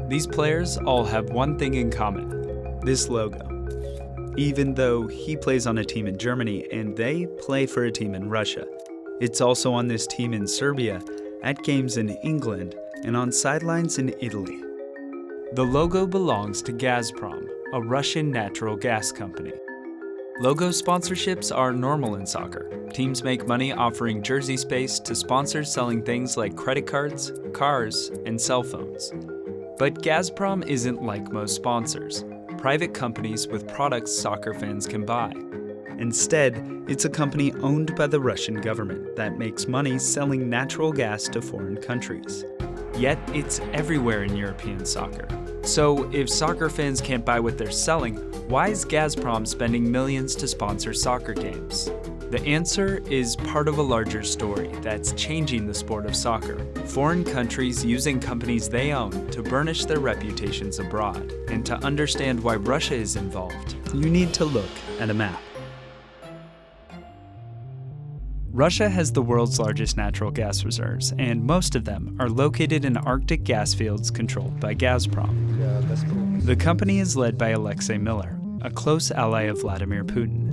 These players all have one thing in common: this logo. Even though he plays on a team in Germany and they play for a team in Russia. It's also on this team in Serbia, at games in England, and on sidelines in Italy. The logo belongs to Gazprom, a Russian natural gas company. Logo sponsorships are normal in soccer. Teams make money offering jersey space to sponsors selling things like credit cards, cars, and cell phones. But Gazprom isn't like most sponsors, private companies with products soccer fans can buy. Instead, it's a company owned by the Russian government that makes money selling natural gas to foreign countries. Yet, it's everywhere in European soccer. So, if soccer fans can't buy what they're selling, why is Gazprom spending millions to sponsor soccer games? The answer is part of a larger story that's changing the sport of soccer. Foreign countries using companies they own to burnish their reputations abroad. And to understand why Russia is involved, you need to look at a map. Russia has the world's largest natural gas reserves, and most of them are located in Arctic gas fields controlled by Gazprom. The company is led by Alexei Miller, a close ally of Vladimir Putin.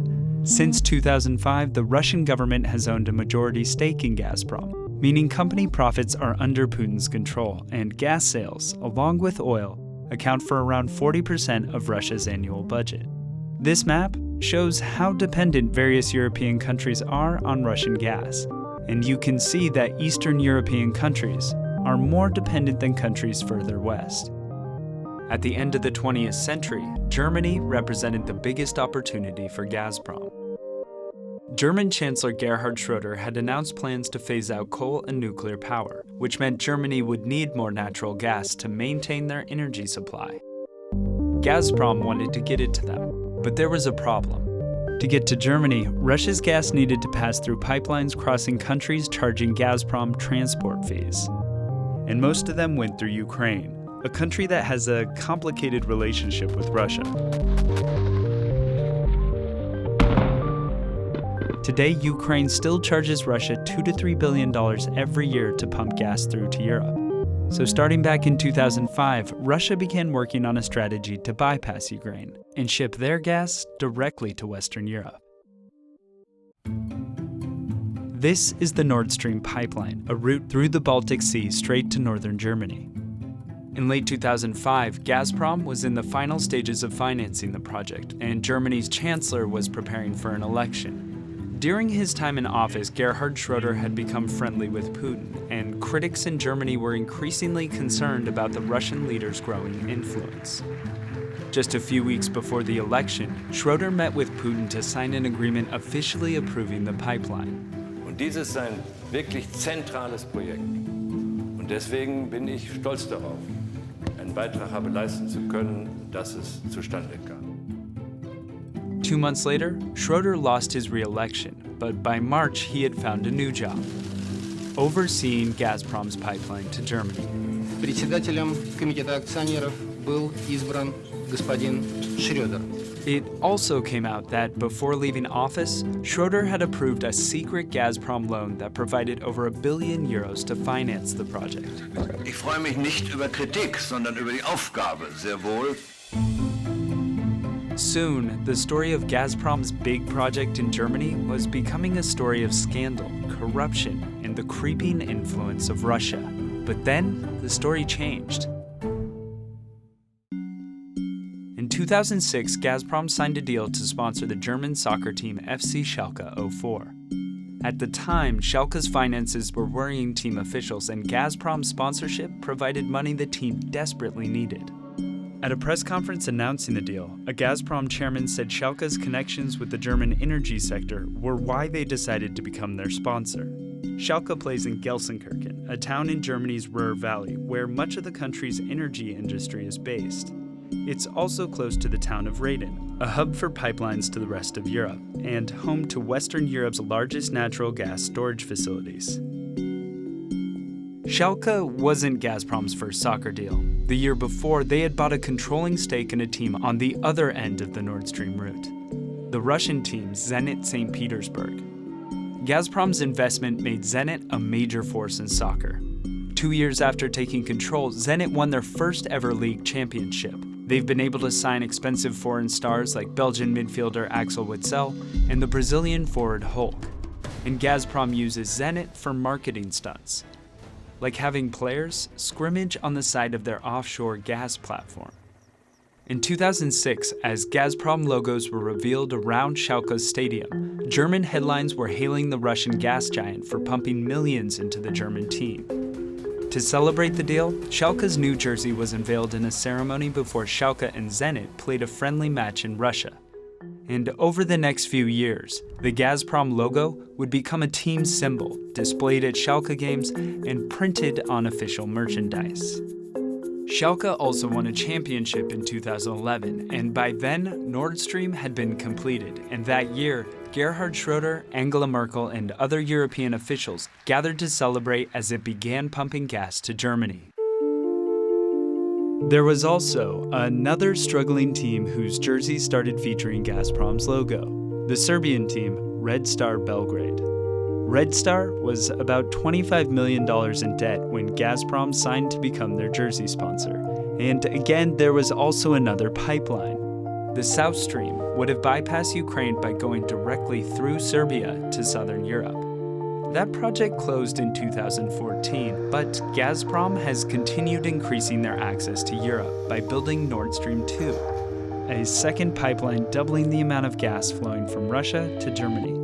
Since 2005, the Russian government has owned a majority stake in Gazprom, meaning company profits are under Putin's control, and gas sales, along with oil, account for around 40% of Russia's annual budget. This map shows how dependent various European countries are on Russian gas, and you can see that Eastern European countries are more dependent than countries further west. At the end of the 20th century, Germany represented the biggest opportunity for Gazprom. German Chancellor Gerhard Schroeder had announced plans to phase out coal and nuclear power, which meant Germany would need more natural gas to maintain their energy supply. Gazprom wanted to get it to them, but there was a problem. To get to Germany, Russia's gas needed to pass through pipelines crossing countries charging Gazprom transport fees. And most of them went through Ukraine, a country that has a complicated relationship with Russia. Today, Ukraine still charges Russia $2 to $3 billion every year to pump gas through to Europe. So starting back in 2005, Russia began working on a strategy to bypass Ukraine and ship their gas directly to Western Europe. This is the Nord Stream pipeline, a route through the Baltic Sea straight to northern Germany. In late 2005, Gazprom was in the final stages of financing the project, and Germany's chancellor was preparing for an election. During his time in office, Gerhard Schroeder had become friendly with Putin, and critics in Germany were increasingly concerned about the Russian leader's growing influence. Just a few weeks before the election, Schroeder met with Putin to sign an agreement officially approving the pipeline. Und dies ist ein wirklich zentrales Projekt. Und deswegen bin ich stolz darauf, einen Beitrag habe leisten zu können, dass es zustande kam. 2 months later, Schroeder lost his re-election, but by March he had found a new job, overseeing Gazprom's pipeline to Germany. Председателем комитета акционеров был избран господин Schroeder. It also came out that before leaving office, Schroeder had approved a secret Gazprom loan that provided over €1 billion to finance the project. Ich freue mich nicht über Kritik, sondern über die Aufgabe, sehr wohl. Soon, the story of Gazprom's big project in Germany was becoming a story of scandal, corruption, and the creeping influence of Russia. But then, the story changed. In 2006, Gazprom signed a deal to sponsor the German soccer team FC Schalke 04. At the time, Schalke's finances were worrying team officials, and Gazprom's sponsorship provided money the team desperately needed. At a press conference announcing the deal, a Gazprom chairman said Schalke's connections with the German energy sector were why they decided to become their sponsor. Schalke plays in Gelsenkirchen, a town in Germany's Ruhr Valley, where much of the country's energy industry is based. It's also close to the town of Reden, a hub for pipelines to the rest of Europe, and home to Western Europe's largest natural gas storage facilities. Schalke wasn't Gazprom's first soccer deal. The year before, they had bought a controlling stake in a team on the other end of the Nord Stream route, the Russian team Zenit St. Petersburg. Gazprom's investment made Zenit a major force in soccer. 2 years after taking control, Zenit won their first ever league championship. They've been able to sign expensive foreign stars like Belgian midfielder Axel Witsel and the Brazilian forward Hulk. And Gazprom uses Zenit for marketing stunts, like having players scrimmage on the side of their offshore gas platform. In 2006, as Gazprom logos were revealed around Schalke's stadium, German headlines were hailing the Russian gas giant for pumping millions into the German team. To celebrate the deal, Schalke's new jersey was unveiled in a ceremony before Schalke and Zenit played a friendly match in Russia. And over the next few years, the Gazprom logo would become a team symbol, displayed at Schalke games and printed on official merchandise. Schalke also won a championship in 2011, and by then, Nord Stream had been completed, and that year, Gerhard Schroeder, Angela Merkel, and other European officials gathered to celebrate as it began pumping gas to Germany. There was also another struggling team whose jersey started featuring Gazprom's logo, the Serbian team, Red Star Belgrade. Red Star was about $25 million in debt when Gazprom signed to become their jersey sponsor. And again, there was also another pipeline. The South Stream would have bypassed Ukraine by going directly through Serbia to southern Europe. That project closed in 2014, but Gazprom has continued increasing their access to Europe by building Nord Stream 2, a second pipeline doubling the amount of gas flowing from Russia to Germany.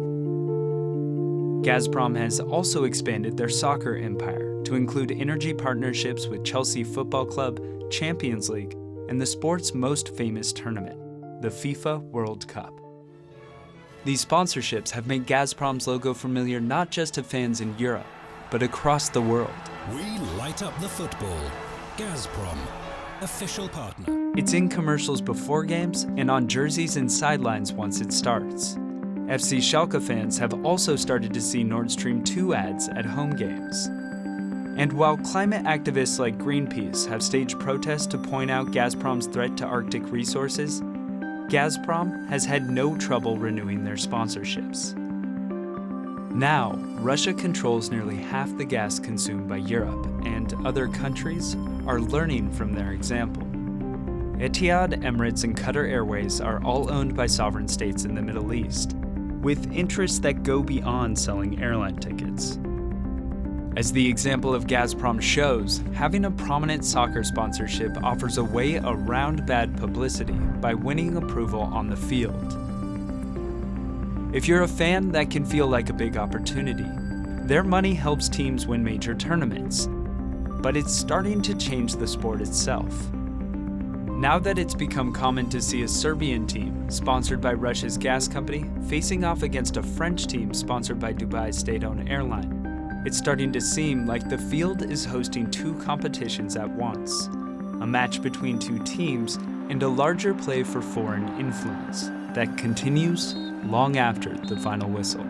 Gazprom has also expanded their soccer empire to include energy partnerships with Chelsea Football Club, Champions League, and the sport's most famous tournament, the FIFA World Cup. These sponsorships have made Gazprom's logo familiar not just to fans in Europe, but across the world. We light up the football. Gazprom, official partner. It's in commercials before games and on jerseys and sidelines once it starts. FC Schalke fans have also started to see Nord Stream 2 ads at home games. And while climate activists like Greenpeace have staged protests to point out Gazprom's threat to Arctic resources, Gazprom has had no trouble renewing their sponsorships. Now, Russia controls nearly half the gas consumed by Europe, and other countries are learning from their example. Etihad, Emirates, and Qatar Airways are all owned by sovereign states in the Middle East, with interests that go beyond selling airline tickets. As the example of Gazprom shows, having a prominent soccer sponsorship offers a way around bad publicity by winning approval on the field. If you're a fan, that can feel like a big opportunity. Their money helps teams win major tournaments, but it's starting to change the sport itself. Now that it's become common to see a Serbian team, sponsored by Russia's gas company, facing off against a French team sponsored by Dubai's state-owned airline, it's starting to seem like the field is hosting two competitions at once, a match between two teams and a larger play for foreign influence that continues long after the final whistle.